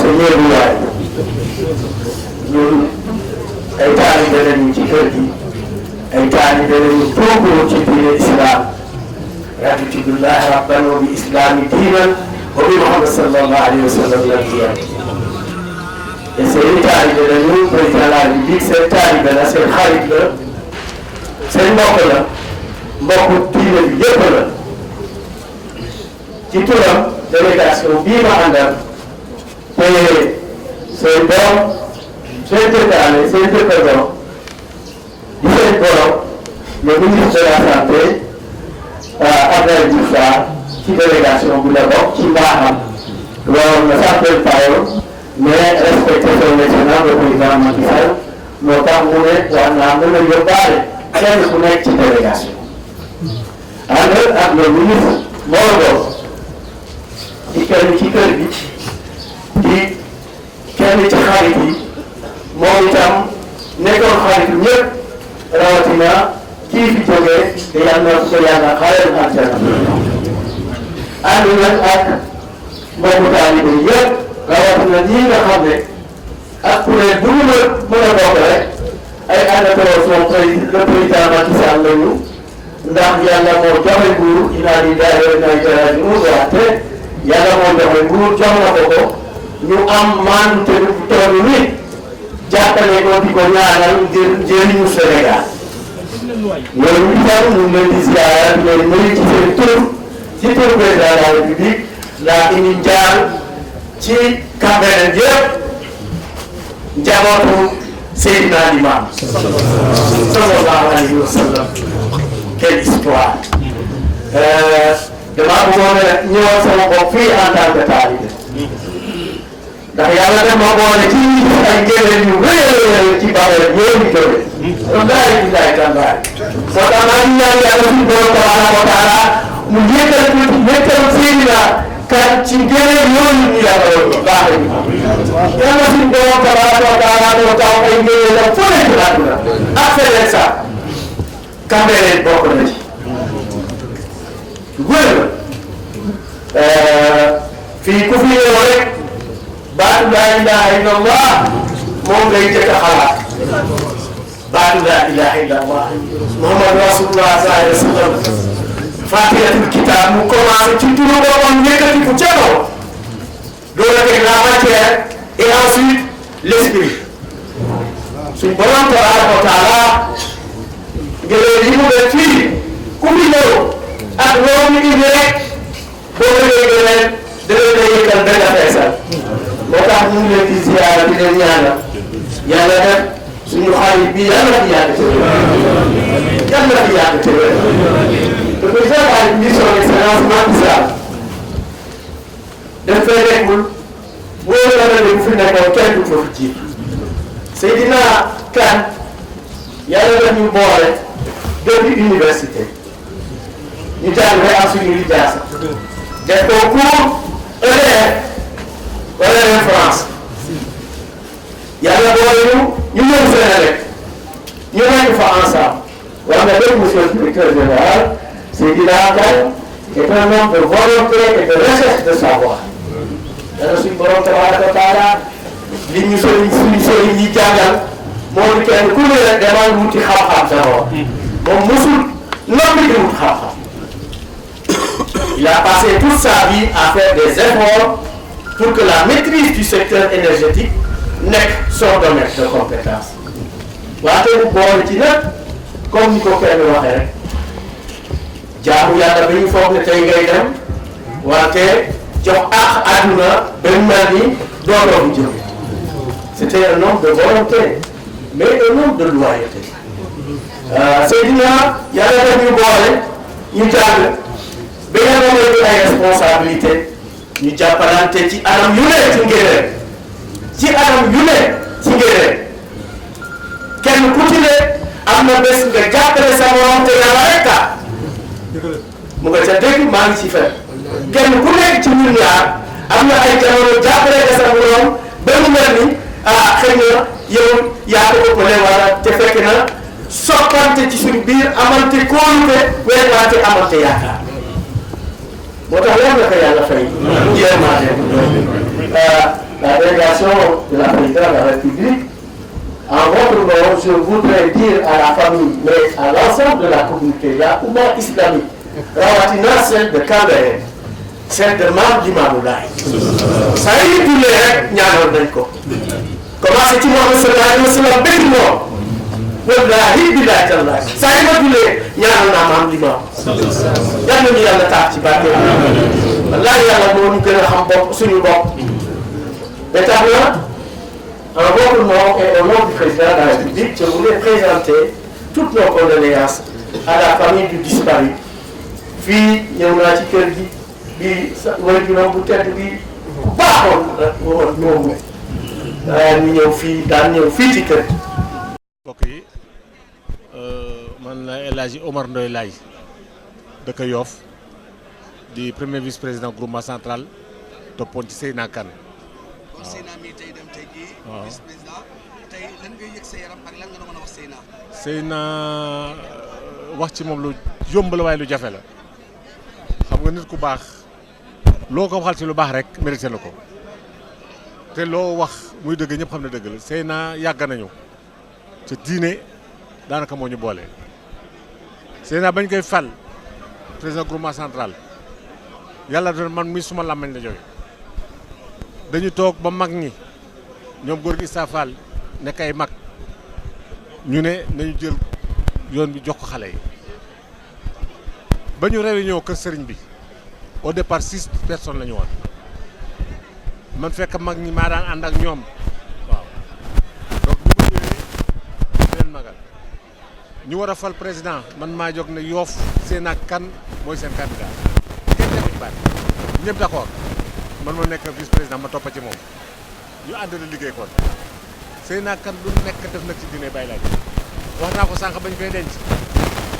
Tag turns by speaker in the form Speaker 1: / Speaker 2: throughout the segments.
Speaker 1: sa yéegu waay ñun ay taalibe lañu ci kër gi ay taalibe lañu toogoo ci diine islam raditu billahi rabban wa bi islami diinan wa bi Muhammad sallallahu alayhi wa sallam nabiyyan te seen taalibe lañu président de la République seen taalibe la seen xarit la seen mbokk la mbokku diine bi yëpp la ci turam délégation bii ma àndal te seen doom seen dëkkaale seen dëkkandoo di seen borom le ministre de la santé Abdoulaye Diouf Sarr ci délégation bu la bokk ci mbaaxam loolu na s'appelle Payo mais respecté son excellence le président Macky Sall moo tax mu ne war naa mën a yóbbaale kenn ku nekk ci délégation ànd ak le ministre Moro di kenn ci kër gi di kenn ci xarit yi moom itam nekkoon xarit ñëpp rawatina kii fi jógee te yàlla na ko yàlla xaaral àjjana ànd nag ak mbokku taalibe yëpp rawatina ñii nga xam ne ak kuréel bu mu mën a bokk rek ay àndatoo son le président Macky Sall lañu ndax yàlla moo joxe nguur inna lillahi wa inna ilayhi raaji'uun waxte yàlla moo joxe nguur jox na ko ñu am maandu te du toll ni jàppale ko di ko ñaanal ngir njëriñu Sénégal loolu itam ñu ngi leen di ziar di leen nuyu ci seen tur ci tur président de la République ndax indi njaal ci Cambérène yëpp njabootu Seydina Limamou sallallahu alayhi wa sallam. Quelle histoire damaa bëggoon a ñëwal sama bopp fii en tant que taalibe ndax yàlla def ma boole ci ay njëriñ yu rëy ci bàyyi yooyu ñu jógee. wallaahi billaahi tallaahi moo tax maa ngi ñaan yàlla suñu borom tabaaraka wa taala mu yëkkal Seydina kan ci njëriñ yooyu ñu yàlla woon baax nañu yàlla suñu borom tabaaraka wa taala moo tax ay njëriñ la foo leen ci àdduna ak feneen sax Cambérène bokk na ci wér fii ku fi ñëw rek baatu laa ilaha illallah moom ngay njëkk a xalaat baatu laa ilaha illallah Muhammad rasulullah sallallahu alayhi wa sallam fatihatul kitab mu commencé ci turu boppam yëkkati ko ca kaw doole teg la matière et ensuite l'esprit suñ borom tabaraka wa taala ngelaw yi mu def fii ku fi ñëw ak loolu ñu indi rek boo déggee gëneel dana lay yëkkal benn feesal moo tax ñu ngi leen di ziyaara di leen ñaanal yàlla def suñu xarit bi yàlla na fi yàgg te wér yàlla na fi yàgg te wér le président de la République son excellence Macky Sall daf fay nekkul wóor na ne bu fi nekkoon kenn du ko fi jiitu Seydina Kane yàlla daf ñu boole depuis université ñu jàng rek am suñu lijaasa def ko cours EDF France yàlla boole ñu ñëw Sénégal ñu nekk fa ensemble wax nga dëgg monsieur le directeur général Seydina Kane est un homme de volonté et de recherche de savoir dana suñu borom tabaraka wa taala li ñu suñu sëriñ yi jàngal moo di kenn ku ne rek demal wuti xam-xam d'abord moom mosul noppi di wut xam-xam il a passé toute sa vie à faire des efforts pour que la maîtrise du secteur énergétique nekk son domaine de compétence waate bu boole ci nag comme ni ko kenn waxee rek jaamu yàlla ba ñu foog ne tey ngay dem wante jox ak àdduna ba mu mel ni dootoo fi jóge c'était un homme de volonté mais un homme de loyauté Seydina yàlla def ñu boole ñu jàng ba nga doon ay responsabilité ñu jàppalante ci anam yu ne ci ngéneel ci anam yu ne ci ngéneel kenn ku ci ne am na bés nga jàppale sa morom te yàlla rek tax mu nga ca dégg maa ngi ci fen kenn ku nekk ci ñun ñaar am na ay jamono jàppale nga sa morom ba mu mel ni xëy na yow yaa ko ëppale wala te fekk na soppante ci suñu biir amante kóolute weerwante amante yaakaar moo tax yàlla na ko yàlla fay jéemaate la délégation de la présidente de la République, en votre nom, je voudrais dire à la famille, mais à l'ensemble de la communauté, la Oumma islamique, rawatina celle de Cambérène, celle de Mame Limamou Laye. saa yu ñu jullee rek ñaanal nañ ko. commencé ci Muhammad sallallahu alayhi wa sallam bëgg moom. wallaahi billaahi tallaahi saa yu ma jullee ñaanal naa Mame Limamou. yal nañu yàlla tax ci barke bi. wallaahi yàlla moo ñu gën a xam bopp suñu bopp. ba tax na en votre nom et au nom du président de la République, je voulais présenter toutes nos condoléances à la famille du disparu. fii ñëw naa ci kër gi bi sa waajuram bu tedd bi baaxoon woon ñoom ñu ñëw fii daan ñëw fii ci kër gi.
Speaker 2: mbokk yi man la El Hadji Omar Ndoye Laye dëkk Yoff di premier vice président groupement central toppoon ci Seyna Kane.
Speaker 3: kon Seyna mii tey dem tey jii.
Speaker 2: waaw
Speaker 3: vice président tey lan ngay yëg sa yaram ak lan nga mën a wax Seyna.
Speaker 2: Seyna wax ci moom lu yomb la waaye lu jafe la xam nga nit ku baax loo ko waxal ci lu baax rek mérité na ko te loo wax muy dëgg ñëpp xam ne dëgg la Seyna yàgg nañu te diine daanaka moo ñu boole. Seyna bañ koy fal président groupement central yàlla doon man mi suma làmmañ la jóge dañu toog ba mag ñi ñoom góor gi Issa Fall nekk ay mag ñu ne nañu jël yoon bi jox ko xale yi ba ñu réunion kër sëriñ bi au départ 6 personnes la ñu woon man fekk mag ñi maa daan ànd ak ñoom waaw donc bu ma ñëwee leen magal ñu war a fal président man maa jóg ne Yoff Seyna Kane mooy seen candidat kenn defu ci baat ñëpp d'accord man ma nekk vice président ma toppa ci moom ñu ànd na liggéey kon Seyna Kane lu nekk def na ci diine bàyyi laaj wax naa ko sànq bañ koy denc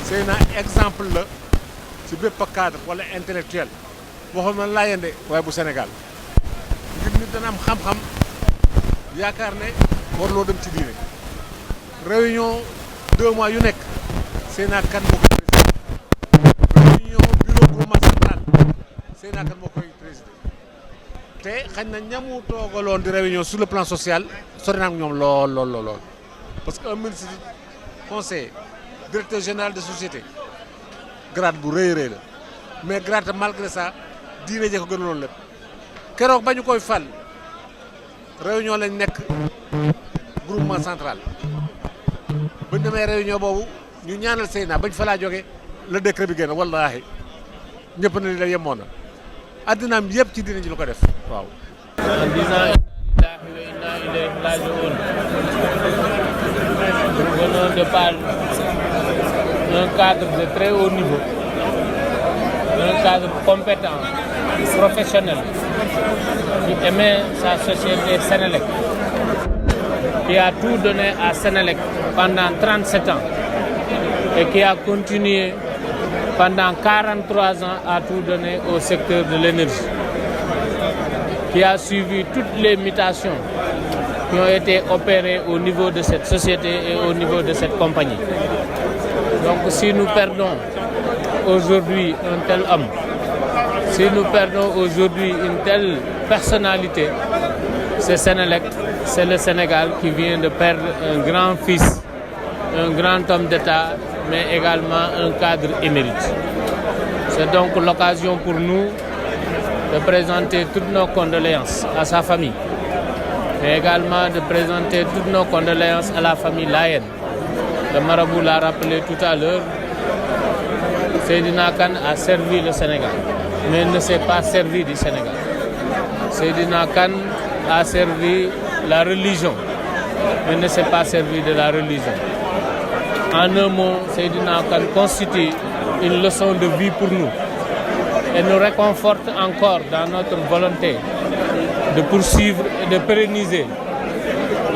Speaker 2: Seyna exemple la ci bépp cadre wala intellectuel waxoon man laayande waaye bu Sénégal ngir nit dana am xam-xam yaakaar ne warloo dem ci diine réunion 2 mois yu nekk Seyna Kane moo koy président réunion bureau groupement central Seyna Kane moo koy président te xañ na ñamu toogaloon di réunion sur le plan social sori naa ak ñoom lool parce que un ministre conseiller directeur général de société grade bu rëy la mais grade malgré ça diine jee ko gënaloon lépp keroog ba ñu koy fal réunion lañ nekk groupement central bañ demee réunion boobu ñu ñaanal Seyna bañ fa laa jóge le décret bi génn wallaahi ñëpp na li la yemoon na addinaam yëpp ci diine ji lu ko def waaw.
Speaker 4: en disant inna lillahi wa inna ilayhi raji'un. Nous venons de parler d'un cadre de très haut niveau, d'un cadre compétent, professionnel, qui aimait sa société Sénélec, qui a tout donné à Sénélec pendant 37 ans et qui a continué pendant 43 ans à tout donner au secteur de l'énergie, qui a suivi toutes les mutations qui ont été opérées au niveau de cette société et au niveau de cette compagnie. Donc si nous perdons aujourd'hui un tel homme, si nous perdons aujourd'hui une telle personnalité, c'est Sénélec, c'est le Sénégal qui vient de perdre un grand fils, un grand homme d'État, mais également un cadre émérite. C'est donc l'occasion pour nous de présenter toutes nos condoléances à sa famille, mais également de présenter toutes nos condoléances à la famille Layène. Le marabout l'a rappelé tout à l'heure, Seydina Kane a servi le Sénégal, mais ne s'est pas servi du Sénégal. Seydina Kane a servi la religion, mais ne s'est pas servi de la religion. En un mot, Seydina Kane constitue une leçon de vie pour nous et nous réconforte encore dans notre volonté de poursuivre et de pérenniser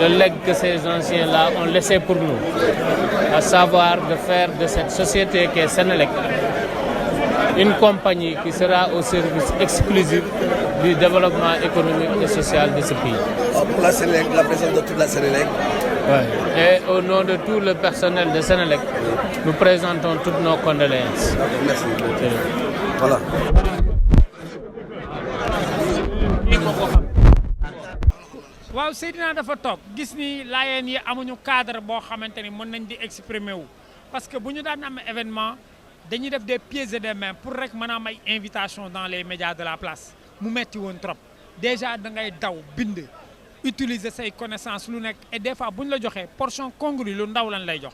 Speaker 4: le legs que ces anciens-là ont laissé pour nous, à savoir de faire de cette société qu'est Sénélec une compagnie qui sera au service exclusif du développement économique et social de ce pays.
Speaker 3: Pour la Sénélec, la présence de toute la Sénélec.
Speaker 4: Ouais. Et au nom de tout le personnel de Sénélec, nous présentons toutes nos condoléances.
Speaker 3: Merci. Voilà.
Speaker 5: waaw Seydina dafa toog gis ni Layène yi amuñu cadre boo xamante ni mën nañ di exprimer wu parce que bu ñu daan am événement dañuy def des pieds et des mains pour rek mën a am ay invitation dans les médias de la place mu metti woon trop déjà da ngay daw bind utiliser say connaissances lu nekk et des fois bu ñu la joxee portion congrue lu ndaw lan lay jox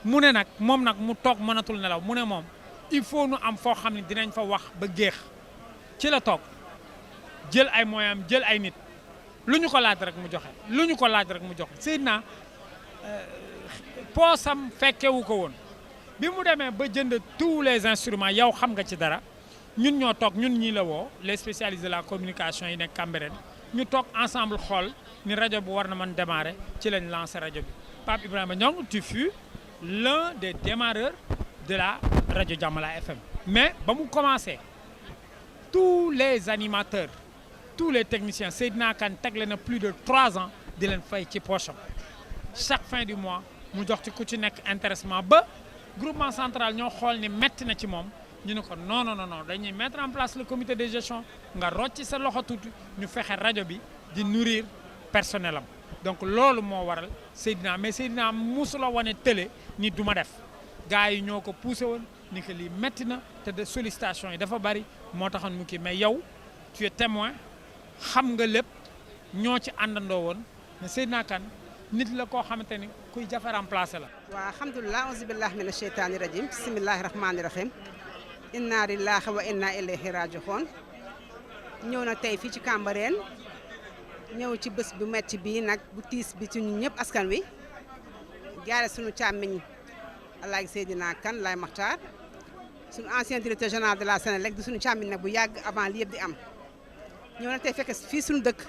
Speaker 5: mu ne nag moom nag mu toog mënatul nelaw mu ne moom il faut nu am foo xam ne dinañ fa wax ba géex ci la toog jël ay moyens jël ay nit lu ñu ko laaj rek mu joxe lu ñu ko laaj rek mu joxe Seydina poosam fekkewu ko woon bi mu demee ba jënd tous les instruments yow xam nga ci dara ñun ñoo toog ñun ñii la woo les spécialistes de la communication yi nekk Cambérène ñu toog ensemble xool ni rajo bu war na mën démarrer ci lañ lancé rajo bi Pape Ibrahima Niang tu fus l'un des démarreurs de la rajo Jamala FM mais ba mu commencé tous les animateurs tous les techniciens Seydina Kane tegle na plus de 3 ans di leen fay ci poche am chaque fin du mois mu jox ci ku ci nekk intéressement ba groupement central ñoo xool ni metti na ci moom ñu ne ko non non non dañuy mettre en place le comité de gestion nga rocci sa loxo tuuti ñu fexe rajo bi di nourrir personnel am donc loolu moo waral Seydina mais Seydina musula wane télé ni du ma def gars yi ñoo ko poussé woon ni que lii metti na te de sollicitation yi dafa bari moo taxoon mu kii mais yow tu es témoin xam nga lépp ñoo ci àndandoo woon mais Seydina Kane nit la koo xamante ni kuy jafe remplacé la.
Speaker 6: waaw alhamdulilah auzu billahi mina sheytaani rajim bisimilahi rahmaani rahim inna lillahi wa inna ilayhi raji'un ñëw na tey fii ci Cambérène ñëw ci bés bu metti bii nag bu tiis bi ci ñun ñëpp askan wi jaare suñu càmmiñ Alaaji Seydina Kane Laye Makhtar suñu ancien directeur général de la Sénélec di suñu càmmiñ nag bu yàgg avant li yëpp di am ñëw na tey fekk fii suñu dëkk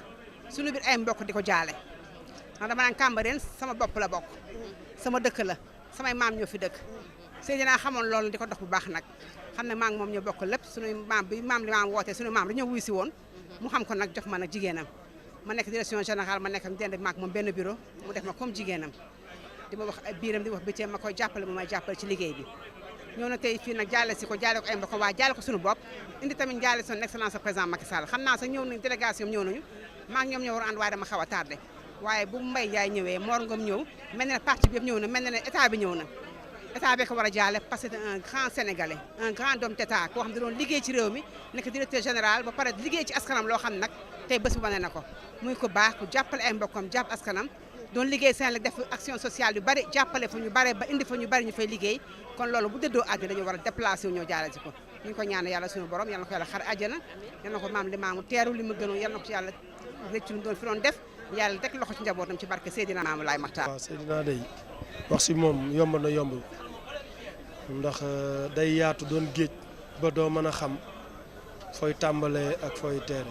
Speaker 6: suñu biir ay mbokk di ko jaale ndax dama naan Cambérène sama bopp la bokk sama dëkk la samay maam ñoo fi dëkk Seydina xamoon loolu di ko dox bu baax nag xam ne maa ngi moom ñoo bokk lépp suñu maam bi maam li maam wootee suñu maam dañoo wuy si woon mu xam ko nag jox ma nag jigéenam ma nekk direction générale ma nekk ak dend maak moom benn bureau mu def ma comme jigéenam di ma wax ay biiram di wax bëccëg ma koy jàppale mu may jàppale ci liggéey bi ñëw na tey fii nag jaale si ko jaale ko ay mbokk waaye jaale ko suñu bopp indi tamit jaale son excellence président Macky Sall xam naa sax ñëw nañ délégation ñëw nañu maa ngi ñoom ñoo war a ànd waaye dama xaw a tardé waaye bu Mbaye Ndiaye ñëwee Mor Ngom ñëw mel na ne parti bi yëpp ñëw na mel na ne état bi ñëw na état bi ko war a jaale parce que c'est un grand sénégalais un grand homme d'état koo xam ne doon liggéey ci réew mi nekk directeur général ba pare liggéey ci askanam loo xam nag tey bés bu wane na ko muy ko baax ku jàppale ay mbokkam jàpp askanam doon liggéey Sénégal def action sociale yu bari jàppale fa ñu bare ba indi fa ñu bari ñu fay liggéey kon loolu bu dëddoo àddina dañu war a déplacé wu ñëw jaale ci ko ñu ngi ko ñaan yàlla suñu borom yàlla na ko yàlla xar àjjana yàlla na ko maam li maamu teeru li mu gënoon yàlla na ko ci yàlla rëccu lu doon fi doon def yàlla teg loxo ci njabootam ci barke Seydina Maamu Laay Maxtaar.
Speaker 7: waaw Seydina day wax si moom yomb na yomb ndax day yaatu doon géej ba doo mën a xam fooy tàmbalee ak fooy teere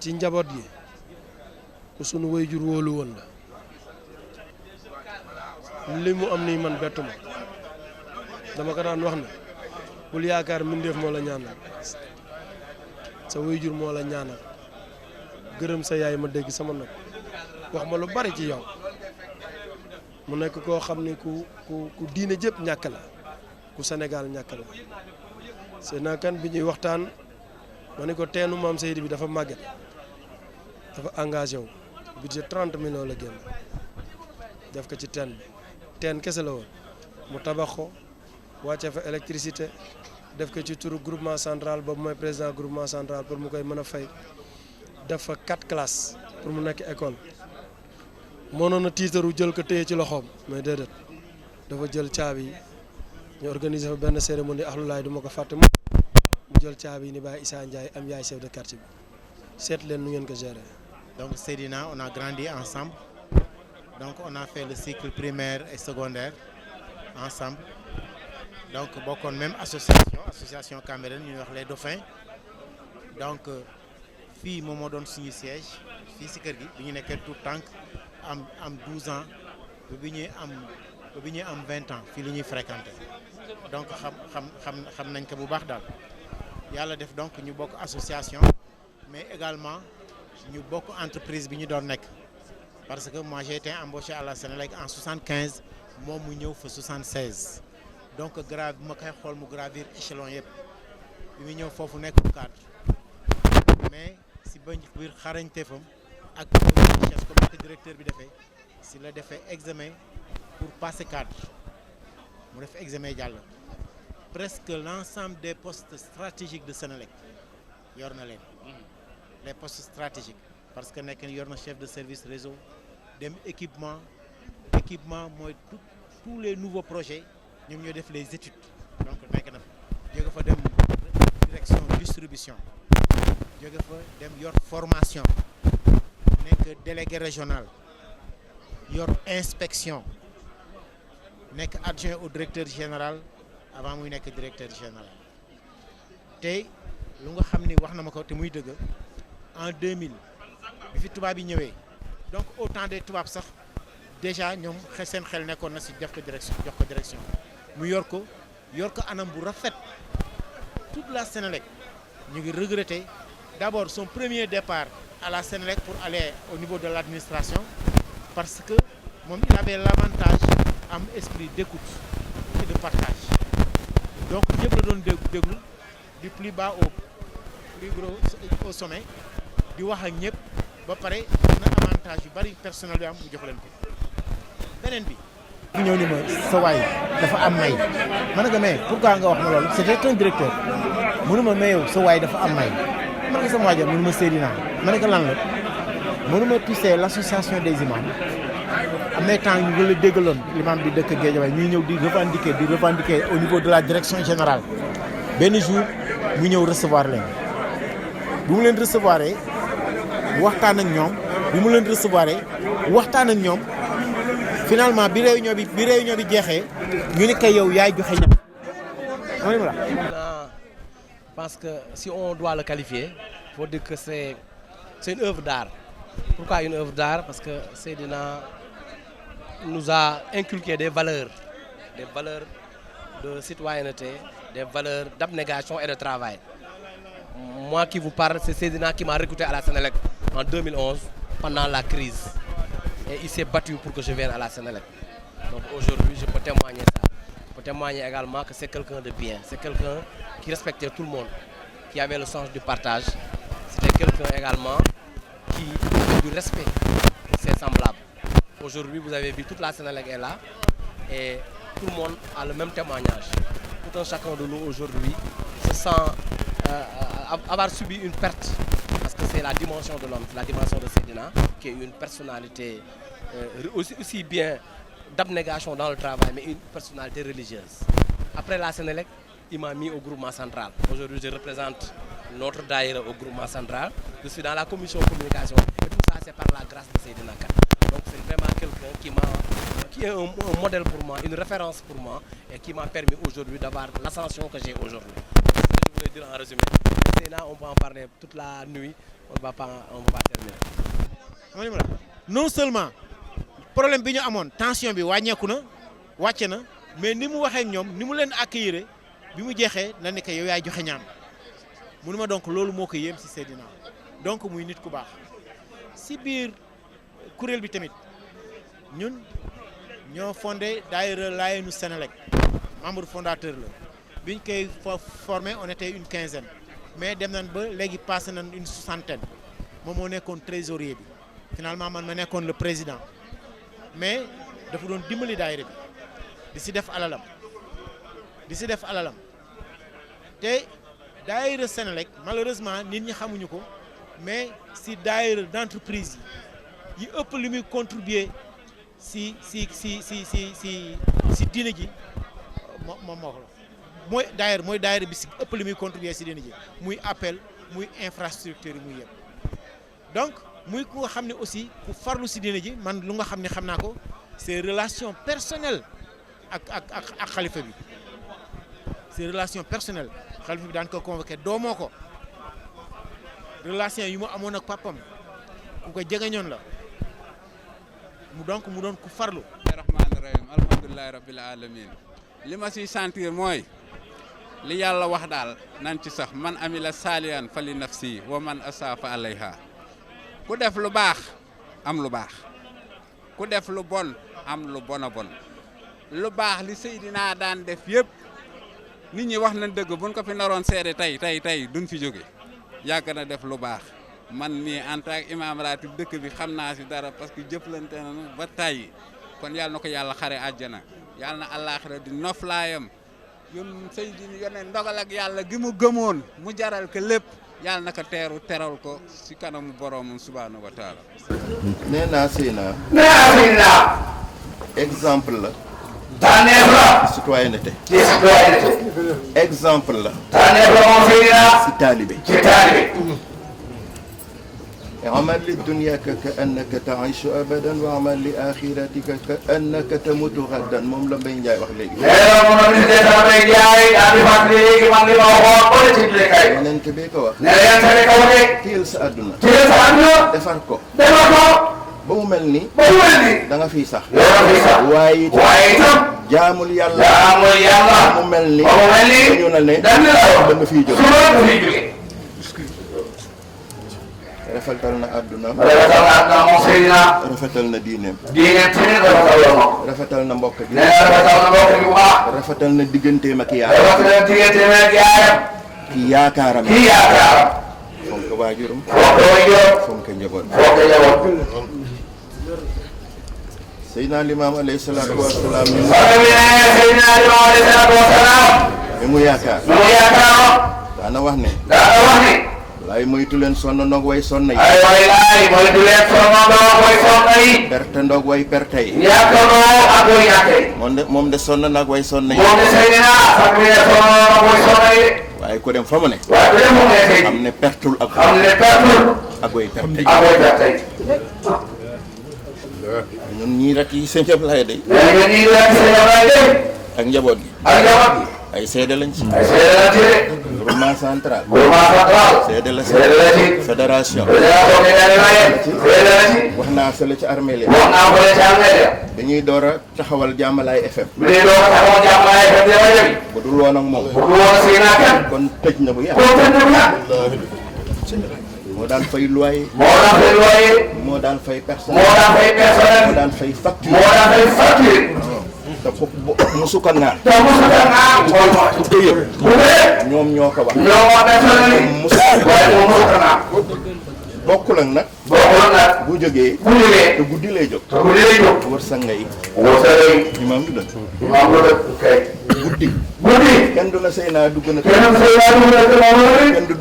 Speaker 7: ci njaboot gi ku sunu waajur wóolu woon la li mu am nii man bettu ma dama ko daan wax ne bul yaakaar mbindeef moo la ñaanal sa waajur moo la ñaanal gërëm sa yaay ma dégg sama nopp wax ma lu bari ci yow mu nekk koo xam ne ku diine jëpp ñàkk la ku Sénégal ñàkk la Seydina Kane bi ñuy waxtaan ma ne ko teenu maam Seydi bi dafa màgget dafa engagé wu budget 30 millions la génn def ko ci teen bi teen kese la woon mu tabax ko wàcce fa électricité def ko ci turu groupement central boobu mooy président groupement central pour mu koy mën a fay def fa 4 classes pour mu nekk école mënoon na tiitaru jël ko téye ci loxoom mais déedéet dafa jël caabi yi ñu organiser fa benn cérémonie axlulaay du ma ko fàtte mu jël caabi yi ni Baye Issa Ndiaye am yaay chef de quartier bi seet leen nu ngeen ko gérer.
Speaker 8: Donc Seydina, on a grandi ensemble. Donc on a fait le cycle primaire et secondaire ensemble. Donc bokkoon même association Cambérène ñu wax les Dauphins. Donc fii moom moo doon suñu siège fii si kër gi bi ñu nekkee tout tànk am 12 ans ba bi ñuy am 20 ans fii la ñuy fréquenté. Donc xam nañ ko bu baax daal. Yàlla def donc ñu bokk association mais également ñu bokk entreprise bi ñu doon nekk parce que moi j'ai été embauché à la Sénélec en 75 moom mu ñëw fa 76 donc bu ma koy xool mu gravir échelon yëpp bi mu ñëw foofu nekk cadre mais si biir xarañteefam ak recherche comme le directeur bi defee si la defee examen pour passer cadre mu def examen jàll presque l'ensemble des postes stratégiques de Senelec yor na leen les postes stratégiques parce que nekk yor na chef de service réseau dem équipement mooy tous les nouveaux projets ñoom ñoo def les études donc nekk na jóge fa dem direction distribution jóge fa dem yor formation nekk délégué régional yor inspection nekk adjoint au directeur général avant muy nekk directeur général tey lu nga xam ni wax na ma ko te muy dëgg en 2000 bi fi tubaab yi ñëwee donc au temps des tubaab sax déjà ñoom seen xel nekkoon na si def ko direction jox ko direction mu yor ko anam bu rafet toute la Senelec ñu ngi regretter d'abord son premier départ à la Senelec pour aller au niveau de l'administration parce que moom il avait l'avantage am esprit d'écoute et de partage donc ñëpp la doon déglu du plus bas au plus gros au sommet di wax ak ñëpp ba pare am na avantage yu bari personnel bi am mu jox leen ko beneen bi. bu ñëw ni ma sa waay dafa am may ma ne ko mais pourquoi nga wax ma loolu c'était un directeur mënu ma mais yow sa waay dafa am may ma ne ko sama waajal mënu ma Seydina ma ne ko lan la mënu ma tu sais l'association des imams am na temps ñu ngi la déggaloon l'imam bi dëkk Guédiawaye ñuy ñëw di revendiquer au niveau de la direction générale benn jour mu ñëw recevoir leen bu mu leen recevoir waxtaan ak ñoom finalement bi réunion bi jeexee ñu ni kay yow yaay joxe ñam.
Speaker 9: Parce que si on doit le qualifier, il faut dire que c'est une œuvre d'art. Pourquoi une œuvre d'art? Parce que Seydina nous a inculqué des valeurs de citoyenneté, des valeurs d'abnégation et de travail. Moi qui vous parle, c'est Seydina qui m'a recruté à la Senelec en 2011 pendant la crise. Et il s'est battu pour que je vienne à la Senelec. Donc aujourd'hui, je peux témoigner ça. Je peux témoigner également que c'est quelqu'un de bien. C'est quelqu'un qui respectait tout le monde, qui avait le sens du partage. C'était quelqu'un également qui avait du respect pour ses semblables. Aujourd'hui, vous avez vu, toute la Senelec est là et tout le monde a le même témoignage. Tout un chacun de nous aujourd'hui se sent avoir subi une perte parce que c'est la dimension de l'homme, la dimension de Seydina, qui est une personnalité aussi bien d'abnégation dans le travail, mais une personnalité religieuse. Après la Senelec, il m'a mis au groupement central. Aujourd'hui, je représente notre daïra au groupement central. Je suis dans la commission communication et tout ça, c'est par la grâce de Seydina Kane. Donc c'est vraiment quelqu'un qui est un modèle pour moi, une référence pour moi et qui m'a permis aujourd'hui d'avoir l'ascension que j'ai aujourd'hui. C'est ce que je voulais dire en résumé. Seydina, on peut en parler toute la nuit, on ne va pas terminer.
Speaker 8: Non seulement problème bi ñu amoon tension bi wàññeeku na wàcce na mais ni mu waxee ak ñoom ni mu leen accueillir bi mu jeexee la ne que yow yaay joxe ñaan mënu ma donc loolu moo ko yéem si Seydina donc muy nit ku baax si biir kuréel bi tamit ñun ñoo fondé daayira Laayenu Senelec membre fondateur la biñ koy formé on était une quinzaine mais dem nañ ba léegi passé nañ une soixantaine moom moo nekkoon trésorier bi finalement man ma nekkoon le président mais dafa doon dimbali daayira bi di si def alalam te daayira Senelec malheureusement nit ñi xamuñu ko mais si daayira d'entreprise yi ëpp li muy contribuer si diine ji moom moo ko mooy daayira bi si ëpp li muy contribuer si diine ji muy appel muy infrastructure yi muy yëpp donc muy ku nga xam ne aussi ku farlu si diine ji man lu nga xam ne xam naa ko c'est relation personnelle ak xalifa bi c'est relation personnelle xalifa bi daan ko convoqué doomoo ko relation yi mu amoon ak papam ku ko jegeñoon la mu doon ku farlu.
Speaker 10: rahmaani rahim alhamdulillahi rabbil alamin li ma siy sentir mooy li yàlla wax daal nan ci sax man amila saaliyan fali nafsi wa man asafa alayha ku def lu baax am lu baax ku def lu bon am lu bon a bon lu baax li Seydina daan def yëpp nit ñi wax nañ dëgg buñ ko fi naroon seede tey duñ fi jóge yàgg na def lu baax man mii en tant que imam ratib dëkk bi xam naa si dara parce que jëflante nañu ba tàyyi kon yàlla na ko yàlla xare àjjana yàlla na àllaaxira di noflaayam yun sëy di yone ndogal ak yàlla gi mu gëmoon mu jaral ko lépp yàlla na ko teral ko si kanamu boroomam subhaanahu wa taala.
Speaker 11: nee naa Seyna. exemple la.
Speaker 1: tànneef la.
Speaker 11: citoyenneté.
Speaker 1: ci citoyenneté.
Speaker 11: exemple la.
Speaker 1: tànneef la moom Seydina.
Speaker 11: ci taalibe.
Speaker 1: ci taalibe.
Speaker 11: amal li dunyaka ka annaka taishu abadan wa amal li axiratika ka annaka tamutu gaddan moom la Mbaye Ndiaye wax léegi.
Speaker 1: nee na moom la ministre de Mbaye Ndiaye daal di fàttali léegi man li ma waxoon ba la ci bileekaay.
Speaker 11: yeneen bi ko wax.
Speaker 1: nee na yéen tamit kaw de.
Speaker 11: téyel sa àdduna.
Speaker 1: téyel sa àdduna.
Speaker 11: defar ko.
Speaker 1: defar ko.
Speaker 11: ba mu mel ni.
Speaker 1: ba mu mel ni.
Speaker 11: da nga fiy sax.
Speaker 1: da nga fiy sax.
Speaker 11: waaye
Speaker 1: itam.
Speaker 11: jaamul yàlla.
Speaker 1: jaamul yàlla.
Speaker 11: ba mu mel ni.
Speaker 1: ba mu mel ni.
Speaker 11: dañu ne
Speaker 1: dañ ne la wax
Speaker 11: da nga fiy jóge.
Speaker 1: suba nga fiy jóge.
Speaker 11: rafetal na àdduna.
Speaker 1: rafetal na àdduna moom Seydina.
Speaker 11: rafetal na diineem.
Speaker 1: diineem tamit rafetal la moom.
Speaker 11: rafetal na mbokk gi.
Speaker 1: nee na rafetal na mbokk gi bu baax.
Speaker 11: rafetal na digganteem ak yaayam.
Speaker 1: rafetal na digganteem ak yaayam.
Speaker 11: ki yaakaaram.
Speaker 1: ki yaakaaram.
Speaker 11: fonk waajuram.
Speaker 1: fonk waajuram.
Speaker 11: fonk njaboot.
Speaker 1: fonk njaboot.
Speaker 11: Seydina Limaam alayhi salaatu wa salaam.
Speaker 1: Seydina Limaam alayhi salaatu wa salaam.
Speaker 11: mi mu yaakaar.
Speaker 1: mi mu yaakaar.
Speaker 11: daana wax ne.
Speaker 1: daana wax ne.
Speaker 11: laay moytu leen sonn ndoog way sonn yi.
Speaker 1: ay waay laay moytu leen sonn ndoog way sonn yi.
Speaker 11: perte ndoog way perte yi.
Speaker 1: ñàkk ndoog ak way ñàkk yi.
Speaker 11: moom de sonn nag way sonn yi.
Speaker 1: moom de Seydina sax bi ne sonn ndoog way sonn yi.
Speaker 11: waaye ku dem fa mu ne.
Speaker 1: waaye ku dem fa mu ne tey.
Speaker 11: xam ne pertul ak.
Speaker 1: xam ne pertul.
Speaker 11: ak way perte yi.
Speaker 1: ak way perte yi.
Speaker 11: ñun ñii rek yi sëñ Ablaye day.
Speaker 1: ñun ñii rek sëñ Ablaye day.
Speaker 11: ak njaboot gi.
Speaker 1: ak njaboot gi.
Speaker 11: ay seede lañ ci.
Speaker 1: ay seede lañ ci de.
Speaker 11: groupement central.
Speaker 1: groupement central.
Speaker 11: seede la ci.
Speaker 1: seede la ci.
Speaker 11: fédération.
Speaker 1: fédération bi daal di maye. seede la ci.
Speaker 11: wax naa fële ci armée
Speaker 1: wax naa fële ci armée
Speaker 11: dañuy door a taxawal Jàmmalaay FM.
Speaker 1: bi ñuy door a taxawal Jàmmalaay FM di rajo bi.
Speaker 11: bu dul woon ak moom.
Speaker 1: bu dul woon ak Seydina kenn.
Speaker 11: kon tëj na bu yàgg.
Speaker 1: kon tëj na bu yàgg.
Speaker 11: moo daan fay loyer.
Speaker 1: moo daan fay loyer.
Speaker 11: moo daan fay personnel.
Speaker 1: moo daan fay personnel.
Speaker 11: moo daan fay facture.
Speaker 1: moo daan fay facture.
Speaker 11: te musu ko naan.
Speaker 1: te musu ko naan.
Speaker 11: bu tëyee.
Speaker 1: bu tëyee.
Speaker 11: ñoom ñoo ko wax.
Speaker 1: ñoo wax personnel yi. waaye moom musu ko naan.
Speaker 11: bokkul ak nag.
Speaker 1: bokkul ak nag.
Speaker 11: bu jógee.
Speaker 1: bu jógee.
Speaker 11: te guddi lay jóg.
Speaker 1: te guddi lay jóg.
Speaker 11: wërsëg ngay.
Speaker 1: wërsëg yi.
Speaker 11: imaam du dëkk.
Speaker 1: imaam du dëkk kay.
Speaker 11: guddi.
Speaker 1: guddi.
Speaker 11: kenn du na Seyna dugg na.
Speaker 1: kenn du Seyna dugg na kër moom la.
Speaker 11: kenn du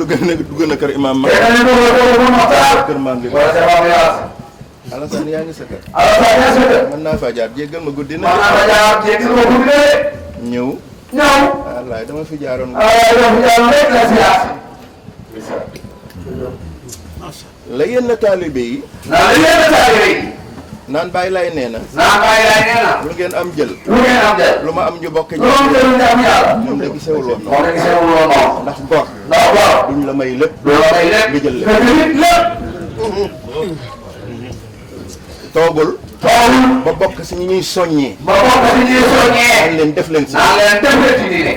Speaker 11: dugg na kër imaam ma.
Speaker 1: kenn du dugg na kër moom Maxtaar.
Speaker 11: kër maam li.
Speaker 1: wala sa maam Yaas.
Speaker 11: Alassane yaa ngi sa kër.
Speaker 1: Alassane yaa ngi sa kër.
Speaker 11: mën naa faa jaar jéggal ma guddi na.
Speaker 1: mën naa faa jaar jéggal ma guddi na.
Speaker 11: ñëw.
Speaker 1: ñëw.
Speaker 11: wallaay dama fi jaaroon.
Speaker 1: dama fi jaaroon rek la siyaas.
Speaker 11: la yenn taalibe yi.
Speaker 1: la yenn taalibe yi.
Speaker 11: naan bàyyi laay nee na.
Speaker 1: naan bàyyi laay nee na.
Speaker 11: lu ngeen am jël.
Speaker 1: lu ngeen am jël.
Speaker 11: lu ma am ñu bokk.
Speaker 1: lu ma am jël ñu am yàlla.
Speaker 11: moom de gisewul woon noonu.
Speaker 1: moom de gisewul woon noonu.
Speaker 11: ndax gor.
Speaker 1: ndax gor.
Speaker 11: duñ la may lépp.
Speaker 1: duñ la may lépp.
Speaker 11: nga jël lépp.
Speaker 1: nga jël lépp.
Speaker 11: toogul.
Speaker 1: toogul.
Speaker 11: ba bokk si ñi ñuy soññee.
Speaker 1: ba bokk si ñuy soññee.
Speaker 11: naan leen def leen si.
Speaker 1: naan leen def leen ci diine.